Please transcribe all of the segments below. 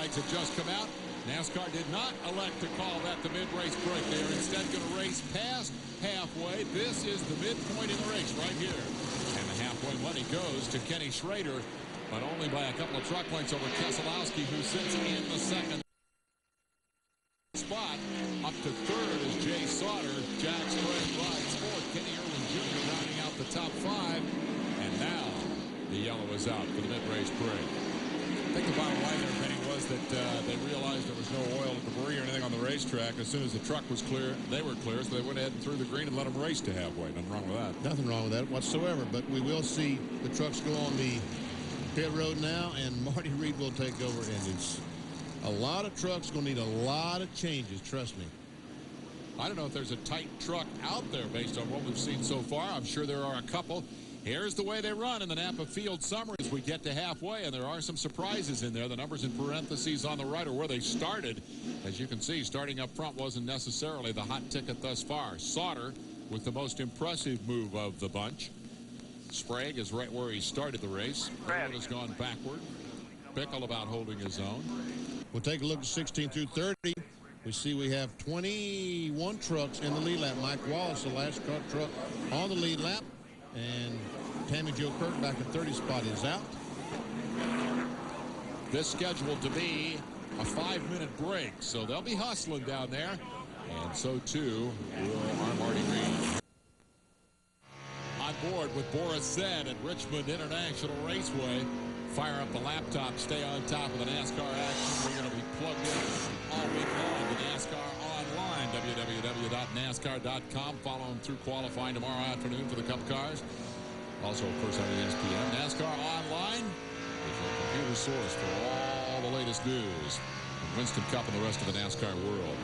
flags have just come out. NASCAR did not elect to call that the mid-race break. They are instead going to race past halfway. This is the midpoint in the race right here. And the halfway money goes to Kenny Schrader, but only by a couple of truck lengths over Keselowski, who sits in the second spot. Up to third is Jay Sauter. Jack Sprague rides fourth. Kenny Irwin Jr. rounding out the top five. And now the yellow is out for the mid-race break. I think the bottom line there, Penny, was that they realized there was no oil, debris, or anything on the racetrack. As soon as the truck was clear, they were clear, so they went ahead and threw the green and let them race to halfway. Nothing wrong with that. Nothing wrong with that whatsoever, but we will see the trucks go on the pit road now, and Marty Reed will take over, and it's a lot of trucks going to need a lot of changes, trust me. I don't know if there's a tight truck out there based on what we've seen so far. I'm sure there are a couple. Here's the way they run in the Napa Field Summary as we get to halfway, and there are some surprises in there. The numbers in parentheses on the right are where they started. As you can see, starting up front wasn't necessarily the hot ticket thus far. Sauter with the most impressive move of the bunch. Sprague is right where he started the race. Irwin has gone backward. Bickle about holding his own. We'll take a look at 16 through 30. We see we have 21 trucks in the lead lap. Mike Wallace, the last car truck on the lead lap. And Tammy Jo Kirk back at 30 spot is out. This scheduled to be a 5-minute break, so they'll be hustling down there. And so, too, will our Marty Reed. On board with Boris Zed at Richmond International Raceway. Fire up the laptop, stay on top of the NASCAR action. We're going to be plugged in all week long to NASCAR Online, www.nascar.com. Follow them through qualifying tomorrow afternoon for the Cup cars. Also, of course, on ESPN. NASCAR Online is your computer source for all the latest news from Winston Cup and the rest of the NASCAR world.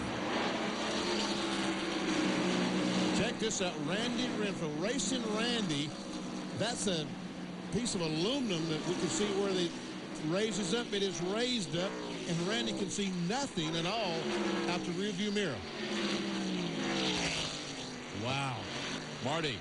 Check this out, Randy Renfrow, Racing Randy. That's a piece of aluminum that we can see where it raises up. It is raised up, and Randy can see nothing at all out the rearview mirror. Wow. Marty.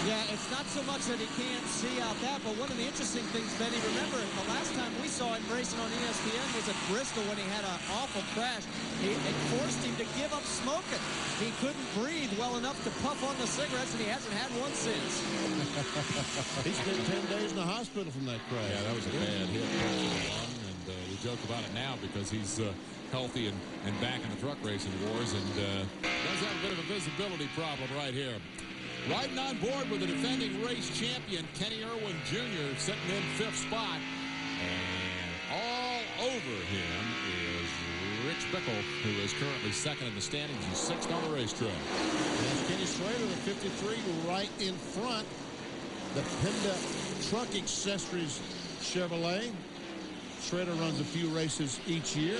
Yeah, it's not so much that he can't see out that, but one of the interesting things, Benny, remember the last time we saw him racing on ESPN was at Bristol when he had an awful crash. It forced him to give up smoking. He couldn't breathe well enough to puff on the cigarettes, and he hasn't had one since. He spent 10 days in the hospital from that crash. Yeah, that was a bad hit. And we joke about it now because he's healthy and back in the truck racing wars, and does have a bit of a visibility problem right here. Riding on board with the defending race champion, Kenny Irwin Jr., sitting in 5th spot. And all over him is Rich Bickle, who is currently 2nd in the standings. He's 6th on the racetrack. That's Kenny Schrader, the 53, right in front. The Penda Truck Accessories Chevrolet. Schrader runs a few races each year.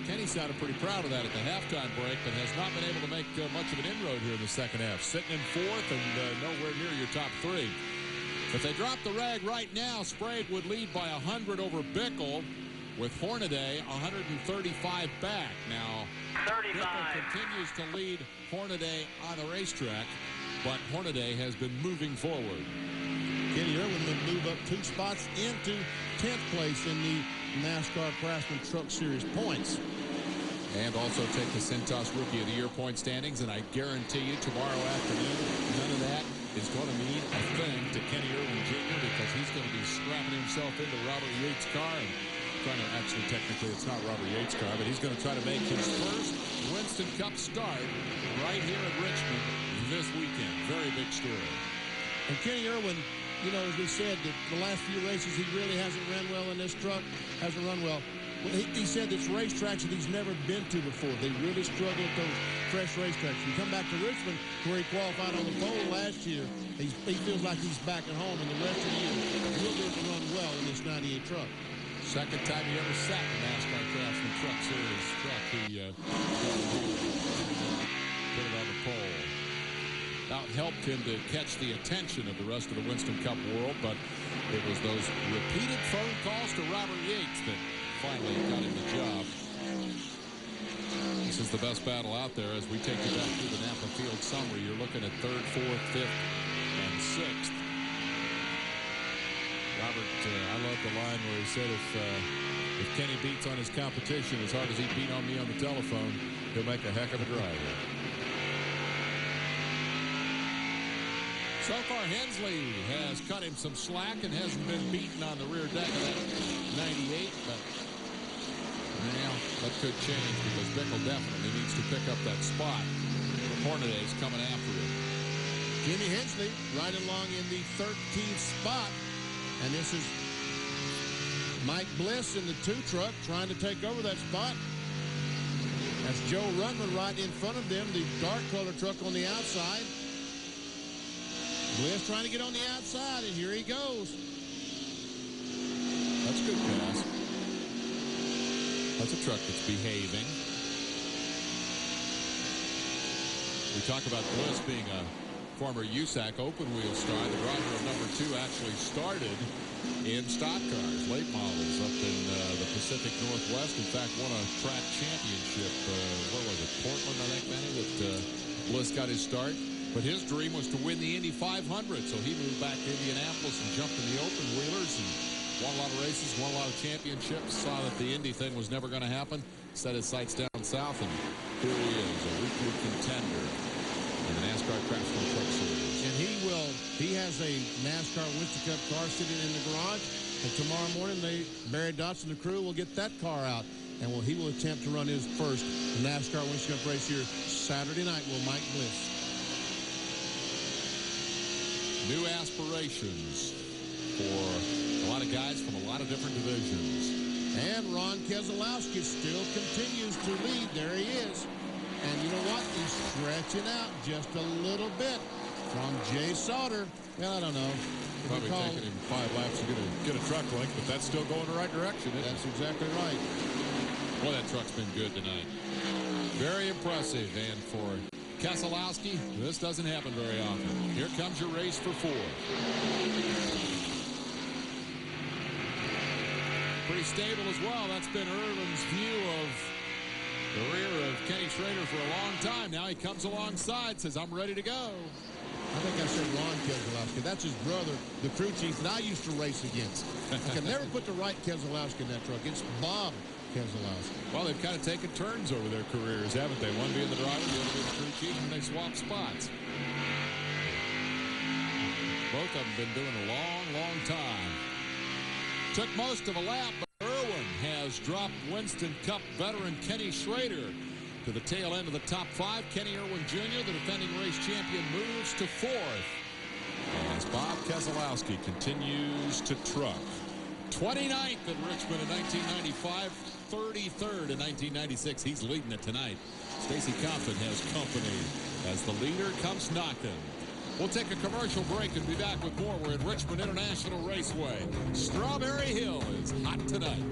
Kenny sounded pretty proud of that at the halftime break, but has not been able to make much of an inroad here in the second half. Sitting in 4th and nowhere near your top 3. If they drop the rag right now, Sprague would lead by 100 over Bickle, with Hornaday 135 back. Now, 35. Bickle continues to lead Hornaday on the racetrack, but Hornaday has been moving forward. Kenny Irwin would move up 2 spots into 10th place in the NASCAR Craftsman Truck Series points. And also take the Cintas Rookie of the Year point standings, and I guarantee you tomorrow afternoon, none of that is going to mean a thing to Kenny Irwin Jr. because he's going to be strapping himself into Robert Yates' car and trying to, actually technically it's not Robert Yates' car, but he's going to try to make his first Winston Cup start right here at Richmond this weekend. Very big story. And Kenny Irwin, you know, as we said, that the last few races he really hasn't run well in this truck, hasn't run well. He said it's racetracks that he's never been to before. They really struggle at those fresh racetracks. You come back to Richmond, where he qualified on the pole last year, he feels like he's back at home, and the rest of the year he'll be able to run well in this 98 truck. Second time he ever sat in the NASCAR Craftsman Truck Series truck. He put it on the pole. That helped him to catch the attention of the rest of the Winston Cup world, but it was those repeated phone calls to Robert Yates that finally got him the job. This is the best battle out there as we take you back through the Napa Field Summary. You're looking at 3rd, 4th, 5th, and 6th. Robert, I love the line where he said if If Kenny beats on his competition as hard as he beat on me on the telephone, he'll make a heck of a driver. So far, Hensley has cut him some slack and hasn't been beaten on the rear deck of that 98, but well, that could change because Bickle definitely needs to pick up that spot. Hornaday's coming after him. Jimmy Hensley right along in the 13th spot, and this is Mike Bliss in the 2 truck trying to take over that spot. That's Joe Rundman right in front of them, the dark color truck on the outside. Bliss trying to get on the outside, and here he goes. That's a good pass. That's a truck that's behaving. We talk about Bliss being a former USAC open wheel star. The driver of number 2 actually started in stock cars, late models up in the Pacific Northwest. In fact, won a track championship. What was it, Portland, I think, Benny, that Bliss got his start. But his dream was to win the Indy 500, so he moved back to Indianapolis and jumped in the open wheelers and won a lot of races, won a lot of championships, saw that the Indy thing was never going to happen, set his sights down south, and here he is, a weekly contender in the NASCAR Craftsman Truck Series. And he has a NASCAR Winston Cup car sitting in the garage, and tomorrow morning Barry Dotson and the crew will get that car out, and he will attempt to run his first NASCAR Winston Cup race here Saturday night with Mike Bliss. New aspirations for a lot of guys from a lot of different divisions. And Ron Keselowski still continues to lead. There he is. And you know what? He's stretching out just a little bit from Jay Sauter. Well, I don't know. Probably taking him 5 laps to get a truck length, but that's still going the right direction. That's exactly right. Boy, that truck's been good tonight. Very impressive. And for Keselowski, this doesn't happen very often. Here comes your race for 4. Pretty stable as well. That's been Irvin's view of the rear of Kenny Schrader for a long time. Now he comes alongside, says, I'm ready to go. I think I said Ron Keselowski. That's his brother, the crew chief that I used to race against. I can never put the right Keselowski in that truck. It's Bob Keselowski. Well, they've kind of taken turns over their careers, haven't they? One being the driver, the other being the crew chief, and they swap spots. Both of them been doing a long, long time. Took most of a lap, but Irwin has dropped Winston Cup veteran Kenny Schrader to the tail end of the top 5. Kenny Irwin Jr., the defending race champion, moves to 4th. As Bob Keselowski continues to truck. 29th at Richmond in 1995, 33rd in 1996. He's leading it tonight. Stacy Compton has company as the leader comes knocking. We'll take a commercial break and be back with more. We're at Richmond International Raceway. Strawberry Hill is hot tonight.